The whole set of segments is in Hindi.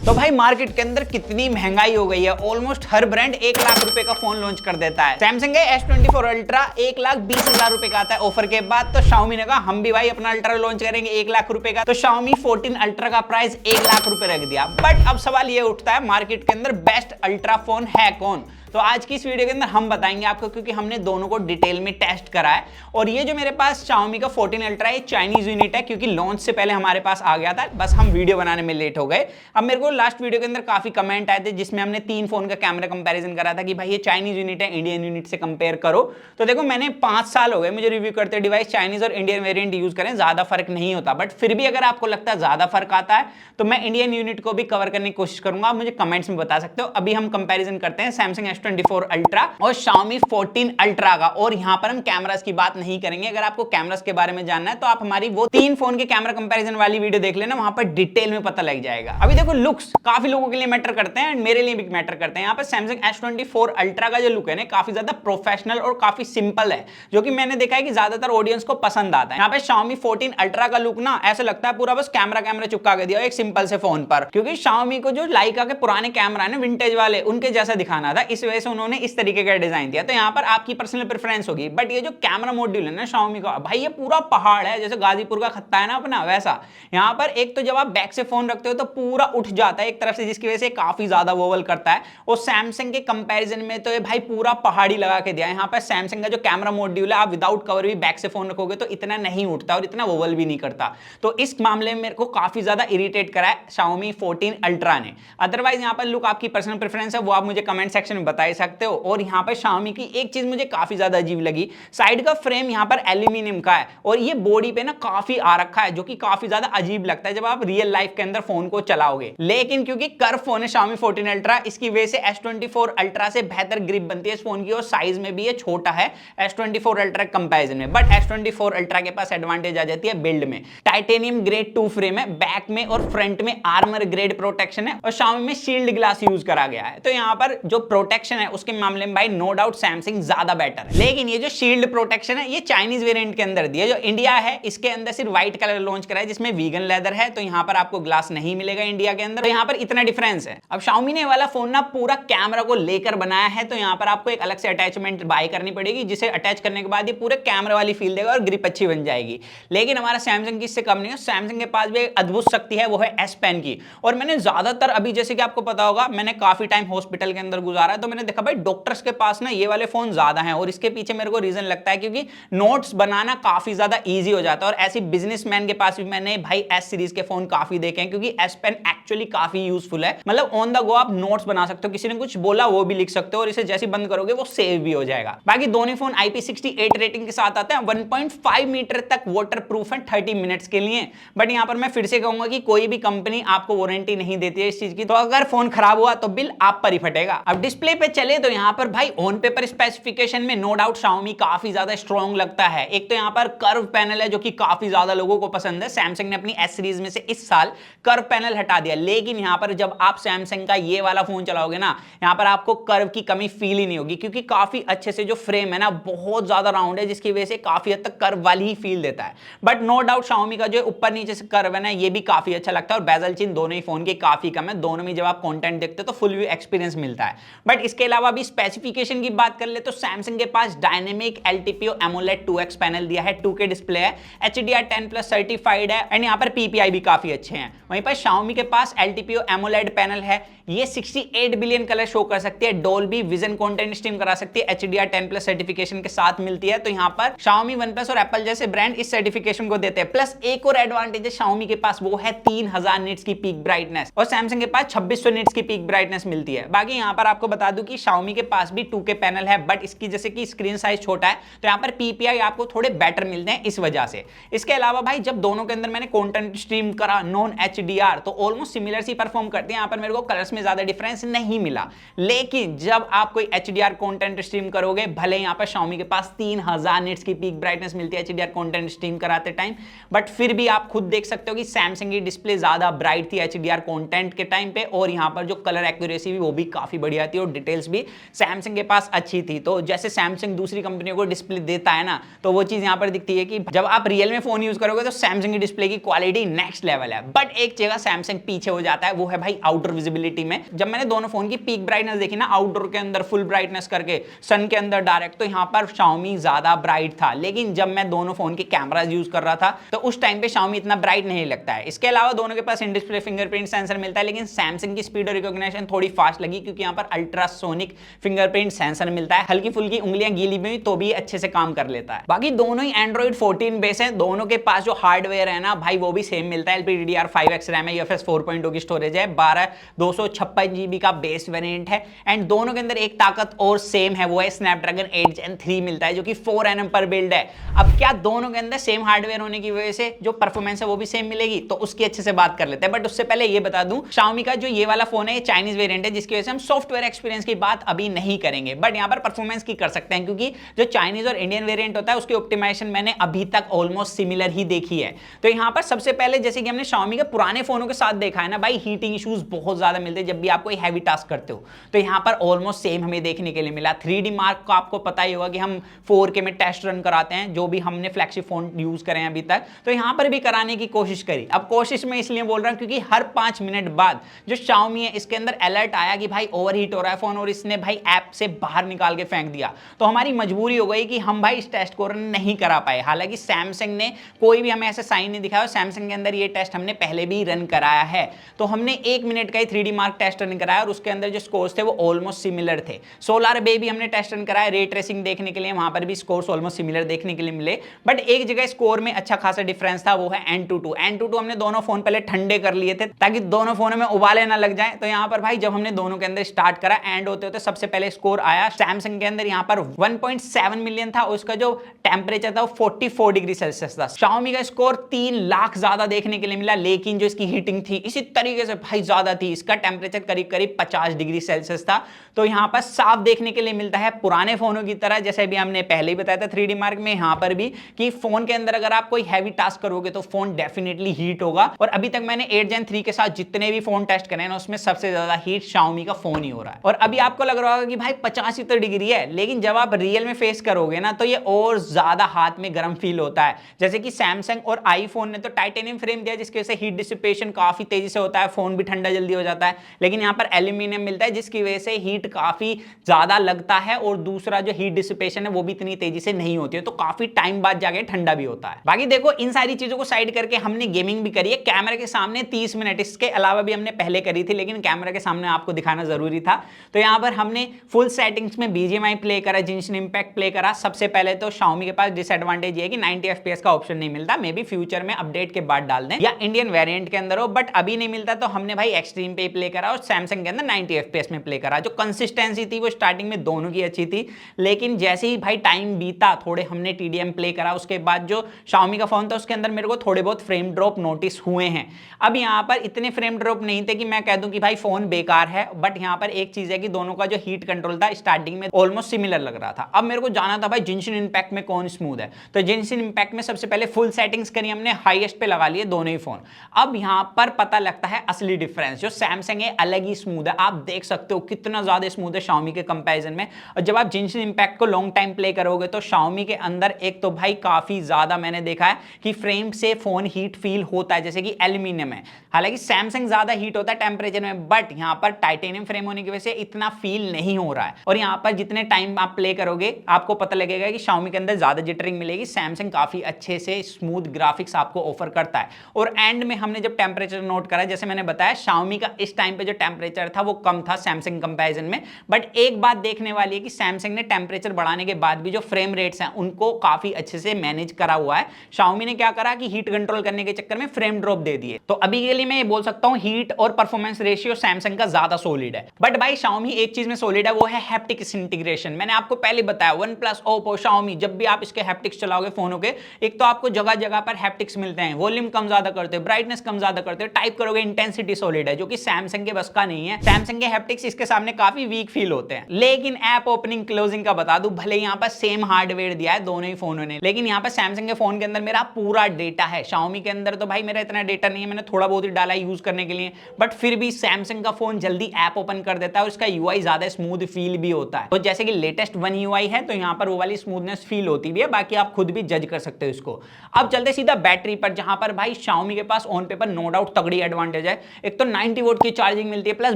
तो भाई मार्केट के अंदर कितनी महंगाई हो गई है, ऑलमोस्ट हर ब्रांड 1 लाख रुपए का फोन लॉन्च कर देता है। सैमसंग के S24 अल्ट्रा 1,20,000 रुपए का आता है ऑफर के बाद। तो Xiaomi ने कहा हम भी भाई अपना अल्ट्रा लॉन्च करेंगे 1 लाख रुपए का। तो Xiaomi 14 अल्ट्रा का प्राइस 1 लाख रुपए रख दिया। बट अब सवाल ये उठता है मार्केट के अंदर बेस्ट अल्ट्रा फोन है कौन। तो आज की इस वीडियो के अंदर हम बताएंगे आपको, क्योंकि हमने दोनों को डिटेल में टेस्ट करा है। और ये जो मेरे पास Xiaomi का 14 अल्ट्रा है, चाइनीज यूनिट है, क्योंकि लॉन्च से पहले हमारे पास आ गया था, बस हम वीडियो बनाने में लेट हो गए। अब मेरे को लास्ट वीडियो के अंदर काफी कमेंट आए थे जिसमें हमने 3 फोन का कैमरा कंपैरिजन करा था कि भाई ये चाइनीज यूनिट है, इंडियन यूनिट से कंपेयर करो। तो देखो मैंने 5 साल हो गए मुझे रिव्यू करते डिवाइस, चाइनीज और इंडियन वेरिएंट यूज करें, ज्यादा फर्क नहीं होता। बट फिर भी अगर आपको लगता है ज्यादा फर्क आता है तो मैं इंडियन यूनिट को भी कवर करने की कोशिश करूंगा। आप मुझे कमेंट्स में बता सकते हो। अभी हम कंपैरिजन करते हैं Samsung S24 अल्ट्रा और Xiaomi 14 अल्ट्रा का। और यहां पर हम कैमरास की बात नहीं करेंगे। अगर आपको कैमरास के बारे में जानना है तो आप हमारी वो 3 फोन के कैमरा कंपैरिजन वाली वीडियो देख लेना, वहां पर डिटेल में पता लग जाएगा। अभी देखो लुक्स काफी लोगों के लिए मैटर करते हैं, मेरे लिए भी मैटर करते हैं। यहाँ पर Samsung S24 अल्ट्रा का जो लुक है ना, काफी ज्यादा प्रोफेशनल और काफी सिंपल है, जो कि मैंने देखा है कि ज्यादातर ऑडियंस को पसंद आता है। यहाँ पे Xiaomi 14 अल्ट्रा का लुक ना ऐसा लगता है पूरा बस कैमरा चिपका के दिया एक सिंपल से फोन पर, क्योंकि Xiaomi को जो लाइका के पुराने कैमरा है ना विंटेज वाले, उनके जैसा दिखाना था, इस वजह से उन्होंने इस तरीके का डिजाइन दिया। तो यहाँ पर आपकी पर्सनल प्रेफरेंस होगी। बट ये जो कैमरा मॉड्यूल है ना Xiaomi का, भाई ये पूरा पहाड़ है, जैसे गाजीपुर का खत्ता है ना अपना, वैसा। यहाँ पर एक तो जब आप बैक से फोन रखते हो तो पूरा उठ जाता है एक तरफ से, जिसकी वजह से काफी ज्यादा वोवल करता है। और सैमसंग के कंपैरिजन में तो ये भाई पूरा पहाड़ी लगा के दिया है। यहाँ पर सैमसंग का जो कैमरा मॉड्यूल है, आप विदाउट कवर भी बैक से फोन रखोगे तो इतना नहीं उठता और इतना वोवल भी नहीं करता। तो इस मामले में मेरे को काफी ज्यादा इरिटेट करा है Xiaomi 14 अल्ट्रा ने। अदरवाइज यहाँ पर लुक आपकी पर्सनल प्रेफरेंस है, वो आप मुझे कमेंट सेक्शन में बता सकते हो। और यहाँ पर Xiaomi की एक चीज मुझे काफी ज्यादा अजीब लगी, साइड का फ्रेम यहाँ पर एल्यूमिनियम का है और ये बॉडी पे ना काफी आ रखा है, जो कि काफी ज्यादा अजीब लगता है जब आप रियल लाइफ के अंदर फोन को चलाओगे। लेकिन क्योंकि कर्व फोन है Xiaomi 14 अल्ट्रा, इसकी वजह से S24 अल्ट्रा से बेहतर ग्रिप बनती है इस फोन की, और साइज में भी ये छोटा है S24 अल्ट्रा कंपैरिजन में। बट S24 अल्ट्रा के पास एडवांटेज आ जाती है बिल्ड में। टाइटेनियम ग्रेड 2 फ्रेम है, बैक में और फ्रंट में आर्मर ग्रेड प्रोटेक्शन है, और Xiaomi में शील्ड ग्लास यूज करा गया है। तो यहाँ पर जो प्रोटेक्शन है उसके मामले में भाई नो डाउट सैमसंग ज्यादा बेटर है। लेकिन ये जो शील्ड प्रोटेक्शन है ये चाइनीज वेरिएंट के अंदर दी है। जो इंडिया है इसके अंदर सिर्फ व्हाइट कलर लॉन्च करा है जिसमें वीगन लेदर है, तो यहाँ पर आपको ग्लास नहीं मिलेगा इंडिया के अंदर। तो यहाँ पर इतना डिफरेंस है। अब Xiaomi ने वाला फोन ना पूरा कैमरा को लेकर बनाया है, तो यहाँ पर आपको एक अलग से अटैचमेंट बाय करनी पड़ेगी, जिसे अटैच करने के बाद ये पूरे कैमरा वाली फील देगा और ग्रिप अच्छी बन जाएगी। लेकिन हमारा सैमसंग की इससे कम नहीं है। सैमसंग के पास भी एक अद्भुत शक्ति है, वो है S Pen की। और मैंने ज्यादातर अभी जैसे कि आपको पता होगा मैंने काफी टाइम हॉस्पिटल के अंदर गुजारा है, तो मैंने देखा भाई डॉक्टर्स के पास ना ये वाले फोन ज्यादा हैं। और इसके पीछे मेरे को रीजन लगता है क्योंकि नोट्स बनाना काफी ज्यादा इजी हो जाता है। और ऐसी बिजनेसमैन के पास भी मैंने भाई S सीरीज के फोन काफी देखे हैं, क्योंकि S Pen एक्चुअली काफी यूजफुल है। मतलब ऑन द गो आप नोट्स बना सकते हो, किसी ने कुछ बोला वो भी लिख सकते हो, और इसे जैसे बंद करोगे वो सेव भी हो जाएगा। बाकी दोनों फोन IP68 रेटिंग के साथ आते हैं। 1.5 मीटर तक वाटर प्रूफ है 30 मिनट्स के लिए। बट यहाँ पर मैं फिर से कहूंगा कि कोई भी कंपनी आपको वारंटी नहीं देती है इस चीज की, तो अगर फोन खराब हुआ तो बिल आप पर ही फटेगा। अब डिस्प्ले पे चले तो यहाँ पर भाई ऑन पेपर स्पेसिफिकेशन में नो डाउट Xiaomi काफी ज्यादा स्ट्रॉन्ग लगता है। एक तो यहाँ पर कर्व पैनल है जो कि काफी ज्यादा लोगों को पसंद है। सैमसंग ने अपनी S सीरीज में से इस साल कर्व पैनल हटा दिया, लेकिन यहाँ पर जब आप सैमसंग का ये वाला फोन चलाओगे ना, यहाँ पर आपको कर्व की कमी फील ही नहीं होगी, क्योंकि काफी अच्छे से जो फ्रेम है ना बहुत ज्यादा राउंड है, जिसकी वजह से काफी हद तक कर्व वाली ही फील देता है। बट नो डाउट Xiaomi का जो ऊपर नीचे से कर्व है ना, ये भी काफी अच्छा लगता है। और बेजल चिन दोनों ही फोन के काफी कम है, दोनों में जब आप कंटेंट देखते हो तो फुल व्यू एक्सपीरियंस मिलता है। बट इसके अलावा भी स्पेसिफिकेशन की बात कर ले तो सैमसंग के पास dynamic LTPO AMOLED 2X panel दिया है, 2K डिस्प्ले है, HDR10+ सर्टिफाइड है, एंड यहाँ पर PPI भी काफी अच्छे हैं। वहीं पर Xiaomi के पास LTPO AMOLED पैनल है, ये 68 बिलियन कलर शो कर सकती है, डोल्बी विजन कंटेंट स्ट्रीम करा सकती है, HDR10+ सर्टिफिकेशन के साथ मिलती है। तो यहाँ पर Xiaomi, OnePlus और Apple जैसे ब्रांड इस सर्टिफिकेशन को देते हैं। प्लस एक और एडवांटेज है Xiaomi के पास, वो है 3000 निट्स की पीक ब्राइटनेस, और सैमसंग के पास 2600 निट्स की पीक ब्राइटनेस मिलती है। बाकी यहाँ पर आपको बता दूं कि Xiaomi के पास भी 2K पैनल है, बट इसकी जैसे कि स्क्रीन साइज छोटा है, तो यहाँ पर PPI आपको थोड़े बेटर मिलते हैं इस वजह से। इसके अलावा भाई जब दोनों के अंदर मैंने कंटेंट स्ट्रीम करा नॉन HDR, तो ऑलमोस्ट सिमिलर सी परफॉर्म करती है। यहाँ पर मेरे को कलर्स में ज्यादा डिफरेंस नहीं मिला। लेकिन जब आप कोई HDR कंटेंट स्ट्रीम करोगे, भले यहाँ पर Xiaomi के पास 3000 निट्स की पीक ब्राइटनेस मिलती है HDR कंटेंट स्ट्रीम कराते टाइम, बट फिर भी आप खुद देख सकते हो कि सैमसंग की डिस्प्ले ज्यादा ब्राइट थी HDR कंटेंट के टाइम पे, और यहाँ पर जो कलर एक्यूरेसी भी वो भी काफी बढ़िया थी और डिटेल्स भी सैमसंग के पास अच्छी थी। तो जैसे सैमसंग दूसरी कंपनियों को डिस्प्ले देता है ना, तो वो चीज यहां पर दिखती है कि जब आप रियल में फोन यूज करोगे तो सैमसंग की डिस्प्ले की क्वालिटी नेक्स्ट लेवल है। बट एक जगह सैमसंग पीछे हो जाता है, वो है भाई आउटडोर विजिबिलिटी में। जब मैंने दोनों फोन की पीक ब्राइटनेस देखी ना, आउटडोर के अंदर फुल ब्राइटनेस करके, सन के अंदर डायरेक्ट, तो यहां पर Xiaomi ज्यादा ब्राइट था। लेकिन जब मैं दोनों फोन के कैमराज यूज कर रहा था तो उस टाइम पे Xiaomi इतना ब्राइट नहीं लगता है। इसके अलावा दोनों के पास इन डिस्प्ले फिंगरप्रिंट सेंसर मिलता है, लेकिन सैमसंग की स्पीड और रिकॉग्निशन थोड़ी फास्ट लगी, क्योंकि यहां पर अल्ट्रासोनिक फिंगरप्रिंट सेंसर मिलता है। हल्की फुल्की उंगलियां गीली भी तो भी अच्छे से काम कर लेता है। बाकी दोनों ही Android 14 बेस है, दोनों के पास जो हार्डवेयर है ना भाई वो भी सेम मिलता है। LPDDR5X रैम है, UFS 4.2 की स्टोरेज है, 12/256 GB का बेस वेरिएंट है। एंड दोनों के अंदर एक ताकत और सेम है, वो है स्नैपड्रैगन 8 Gen 3 मिलता है, जो कि 4 nm पर बिल्ड है। अब क्या दोनों के अंदर सेम हार्डवेयर होने की वजह से जो परफॉर्मेंस है वो भी सेम मिलेगी, तो उसकी अच्छे से बात कर लेते हैं। बट उससे पहले ये बता दूं, Xiaomi का जो ये वाला फोन है ये चाइनीज वेरिएंट है, जिसकी वजह से हम सॉफ्टवेयर एक्सपीरियंस की बात अभी नहीं करेंगे, बट यहां पर परफॉर्मेंस की कर सकते हैं, क्योंकि जो चाइनीज और इंडियन वेरिएंट होता है उसकी ऑप्टिमाइजेशन मैंने अभी तक ऑलमोस्ट सिमिलर ही देखी है। तो यहां पर सबसे पहले जैसे कि हमने Xiaomi के पुराने फोनों के साथ देखा है ना भाई, हीटिंग इश्यूज बहुत ज्यादा मिलते हैं जब भी आप कोई हैवी टास्क करते हो, तो यहां पर ऑलमोस्ट सेम हमें देखने के लिए मिला। 3D मार्क का आपको पता ही होगा कि हम 4K में टेस्ट रन कराते हैं, जो भी हमने फ्लैगशिप फोन यूज करे हैं अभी तक, तो यहां पर भी कराने की कोशिश करी। अब कोशिश में इसलिए बोल रहा हूं क्योंकि हर 5 मिनट बाद जो Xiaomi है इसके अंदर अलर्ट आया कि भाई ओवरहीट हो रहा है फोन, और इसने भाई ऐप से बाहर निकाल के फेंक दिया। तो हमारी मजबूरी हो गई कि हम भाई इस टेस्ट को रन नहीं करा पाए। हालांकि सैमसंग ने कोई भी हमें ऐसे साइन नहीं दिखाया, सैमसंग के अंदर ये टेस्ट हमने पहले भी रन कराया है। तो हमने 1 मिनट का ही 3D मार्क टेस्ट रन कराया, और उसके अंदर जो स्कोर्स थे वो ऑलमोस्ट सिमिलर थे। सोलार बे भी हमने टेस्ट रन कराया रे ट्रेसिंग देखने के लिए, वहां पर भी स्कोर्स ऑलमोस्ट सिमिलर देखने के लिए मिले। बट एक जगह स्कोर में अच्छा खासा डिफरेंस था, वो है Antutu। Antutu हमने दोनों फोन पहले ठंडे कर लिए थे ताकि दोनों फोनों में उबाले ना लग जाए। तो यहां पर भाई जब हमने दोनों के अंदर स्टार्ट करा, एंड होते होते सबसे पहले स्कोर आया सैमसंग के अंदर यहां पर 1.7 मिलियन था, उसका जो टेम्परेचर था वो 44 डिग्री सेल्सियस था। Xiaomi का स्कोर 3 लाख ज्यादा देखने के लिए मिला, लेकिन जो इसकी हीटिंग थी इसी तरीके से भाई ज्यादा थी। इसका टेम्परेचर करीब करीब 50 डिग्री सेल्सियस था। तो यहां पर साफ देखने के लिए मिलता है पुराने फोनों की तरह, जैसे भी हमने पहले ही बताया था 3D मार्क में, यहां पर भी कि फोन के अंदर अगर आप कोई हैवी टास्क करोगे तो फोन डेफिनेटली हीट होगा। और अभी तक मैंने 8 Gen 3 के साथ जितने भी फोन टेस्ट करे ना, उसमें सबसे ज्यादा हीट Xiaomi का फोन ही हो रहा है। और अभी आपको लग रहा होगा कि भाई 50 तो डिग्री है, लेकिन जब आप रियल में फेस करोगे ना तो ये और ज्यादा हाथ में गर्म फील होता है। जैसे कि सैमसंग और आईफोन ने तो टाइटेनियम फ्रेम दिया, जिसकी वजह से हीट डिसिपेशन काफी तेजी से होता है, फोन भी ठंडा जल्दी हो जाता है। लेकिन यहां पर एल्यूमिनियम मिलता है, जिसकी वजह से हीट काफी ज्यादा लगता है, और दूसरा जो हीट डिसिपेशन है वो भी इतनी तेजी से नहीं होती है, तो काफी टाइम बाद जाके ठंडा भी होता है। बाकी देखो इन सारी चीजों को साइड करके हमने गेमिंग भी करी है कैमरे के सामने 30 मिनट, इसके अलावा भी हमने पहले करी थी, लेकिन कैमरे के सामने आपको दिखाना जरूरी था। तो यहां पर हमने फुल सेटिंग्स में BGMI प्ले करा, जिनशिन इंपैक्ट प्ले करा। सबसे पहले तो Xiaomi के पास डिसएडवांटेज ये है कि 90 FPS का ऑप्शन नहीं मिलता, मे बी फ्यूचर में अपडेट के बाद डाल दें या इंडियन वेरिएंट के अंदर हो, बट अभी नहीं मिलता। तो हमने भाई एक्सट्रीम पे प्ले करा, और सैमसंग के अंदर 90 FPS में प्ले करा। जो कंसिस्टेंसी थी वो स्टार्टिंग में दोनों की अच्छी थी, लेकिन जैसे ही भाई टाइम बीता, थोड़े हमने TDM प्ले करा, उसके बाद जो Xiaomi का फोन था उसके अंदर मेरे को थोड़े बहुत फ्रेम ड्रॉप नोटिस हुए हैं। अब यहाँ पर इतने फ्रेम ड्रॉप नहीं थे कि मैं कह दूं कि भाई फोन बेकार है, बट यहाँ पर एक चीज है कि दोनों का जो हीट कंट्रोल था स्टार्टिंग में ऑलमोस्ट सिमिलर लग रहा था। अब मेरे को जाना था भाई जिनशिन इंपैक्ट में कौन स्मूथ है, तो जिनशिन इंपैक्ट में सबसे पहले फुल सेटिंग्स करी हमने, हाईएस्ट पे लगा लिए दोनों ही फोन। अब यहाँ पर पता लगता है असली डिफरेंस, जो सैमसंग है अलग ही स्मूथ है, आप देख सकते हो कितना ज्यादा स्मूथ है Xiaomi के कंपैरिजन में। और जब आप जिनशिन इंपैक्ट को लॉन्ग टाइम प्ले करोगे तो Xiaomi के अंदर एक तो भाई काफी ज्यादा मैंने देखा है कि फ्रेम से फोन हीट फील होता है, जैसे कि एल्यूमिनियम है। हालांकि सैमसंग ज्यादा हीट होता है टेम्परेचर में, बट यहां पर टाइटेनियम फ्रेम होने की वजह से इतना फील नहीं हो रहा है। और यहां पर जितने टाइम आप प्ले करोगे आपको पता लगेगा कि Xiaomi के अंदर ज्यादा जिटरिंग मिलेगी, सैमसंग काफी अच्छे से स्मूथ ग्राफिक्स आपको ऑफर करता है। और एंड में हमने जब टेम्परेचर नोट करा, जैसे मैंने बताया Xiaomi का इस टाइम पे जो टेम्परेचर था वो कम था सैमसंग कंपैरिजन में। बट एक बात देखने वाली है कि सैमसंग ने टेम्परेचर बढ़ाने के बाद भी जो फ्रेम रेट्स हैं उनको काफी अच्छे से मैनेज करा हुआ है। Xiaomi ने क्या करा कि हीट कंट्रोल करने के चक्कर में फ्रेम ड्रॉप दे दिए। तो अभी के लिए मैं ये बोल सकता हूं हीट और परफॉर्मेंस रेशियो सैमसंग का ज्यादा सॉलिड है। बट भाई Xiaomi एक चीज में सॉलिड है, वो है हैप्टिक्स इंटीग्रेशन। मैंने आपको पहले बताया OnePlus, Oppo, Xiaomi, जब भी आप इसके हैप्टिक्स चलाओगे फोनों के, एक तो आपको जगह जगह पर हैप्टिक्स मिलते हैं, वॉल्यूम कम ज्यादा करते हो, ब्राइटनेस कम ज्यादा करते हो, टाइप करोगे इंटेंसिटी सॉलिड है, जो कि सैमसंग के बस का नहीं है। सैमसंग के हैप्टिक्स इसके सामने काफी वीक फील होते हैं। लेकिन ऐप ओपनिंग क्लोजिंग का बता दूं, भले यहाँ पर सेम हार्डवेयर दिया है दोनों ही फोनों ने, लेकिन यहाँ पर सैमसंग के फोन के अंदर मेरा पूरा डेटा है। Xiaomi के अंदर तो भाई मेरा इतना डेटा नहीं है, मैंने थोड़ा बहुत ही डाला यूज करने के लिए, बट फिर भी सैमसंग का फोन जल्दी ऐप ओपन कर देता है और इसका यूआई ज्यादा स्मूथ फील भी होता है। तो जैसे कि लेटेस्ट वन यूआई है तो यहाँ पर वो वाली स्मूथनेस फील होती भी है, बाकी आप खुद भी जज कर सकते हो इसको। अब चलते सीधा बैटरी पर, जहां पर भाई Xiaomi के पास ऑन पेपर नो डाउट तगड़ी एडवांटेज है। एक तो 90 वोट की चार्जिंग मिलती है, प्लस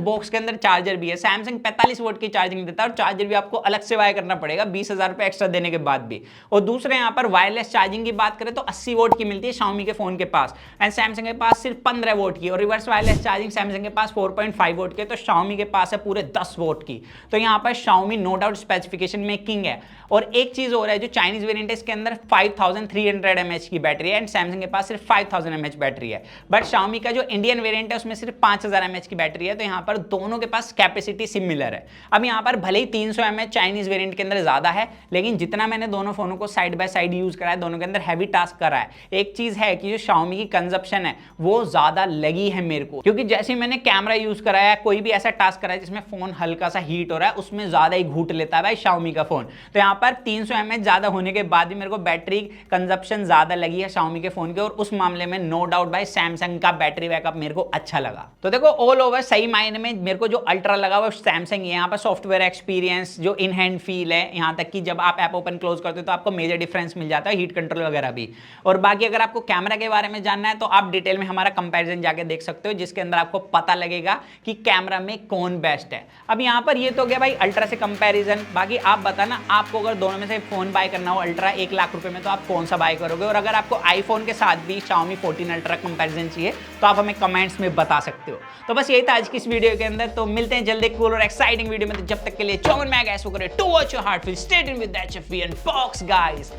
बॉक्स के अंदर चार्जर भी है। सैमसंग 45 वोट की चार्जिंग देता है और चार्जर भी आपको अलग से बाय करना पड़ेगा 20,000 रुपए एक्स्ट्रा देने के बाद भी। और दूसरे यहाँ पर वायरलेस चार्जिंग की बात करें तो 80 वोट की मिलती है Xiaomi के फोन के पास, एंड सैमसंग के पास सिर्फ 15 वोट की। और रिवर्स वायरलेस चार्जिंग सैमसंग के पास 4.5 वोट की, तो Xiaomi के पास है पूरे 10 वोट की। तो यहाँ पर Xiaomi नो डाउट स्पेसिफिकेशन में किंग है। और एक चीज हो रहा है, जो चाइनीज वेरिएंट है इसके अंदर 5300 mAh की बैटरी है, एंड सैमसंग के पास सिर्फ 5000 mAh बैटरी है। बट Xiaomi का जो इंडियन वेरिएंट है उसमें सिर्फ 5000 mAh की बैटरी है। तो यहाँ पर दोनों के पास कैपेसिटी सिमिलर है। अब यहाँ पर भले ही 300 mAh चाइनीज वेरिएंट के अंदर ज्यादा है, लेकिन जितना मैंने दोनों फोनों को साइड बाय साइड यूज करा है, दोनों के अंदर हैवी टास्क करा है। एक चीज है कि जो Xiaomi की कंजप्शन है वो ज्यादा लगी है मेरे को, क्योंकि जैसे मैंने कैमरा यूज कराया, कोई भी ऐसा टास्क करा है जिसमें फोन हल्का सा हीट हो रहा है, उसमें ज्यादा ही घूट लेता है भाई Xiaomi का फोन। तो यहाँ पर 300 mAh ज्यादा होने के बाद भी मेरे को बैटरी कंजप्शन ज्यादा लगी है Xiaomi के फोन के, और उस मामले में नो डाउट भाई सैमसंग का बैटरी बैकअप मेरे को अच्छा लगा। तो देखो ऑल ओवर सही मायने में मेरे को जो अल्ट्रा लगा वो सैमसंग। यहाँ पर सॉफ्टवेयर एक्सपीरियंस, जो इन हैंड फील है, यहाँ तक कि जब आप ऐप ओपन क्लोज करते हो तो आपको मेजर डिफरेंस मिल जाता है, हीट कंट्रोल वगैरह भी। और बाकी अगर आपको कैमरा के बारे में जानना है तो आप डिटेल में हमारा कंपैरिजन जाके देख सकते हो, जिसके अंदर आपको पता लगेगा कि कैमरा में कौन बेस्ट है। अब यहाँ पर ये तो गया भाई अल्ट्रा से कंपैरिजन। बाकी आप बताना, आपको अगर दोनों में से फोन बाय करना हो अल्ट्रा 1 लाख रुपए में, तो आप कौन सा बाय करोगे? और अगर आपको आईफोन के साथ भी Xiaomi 14 अल्ट्रा कंपैरिजन चाहिए तो आप हमें कमेंट्स में बता सकते हो। तो बस यही था आज की इस वीडियो के अंदर। तो मिलते हैं जल्दी कूल और एक्साइटिंग वीडियो में। तो जब तक के लिए चौवन मैं गैस वो करे to watch your heart feel, stay tuned with that and box guys.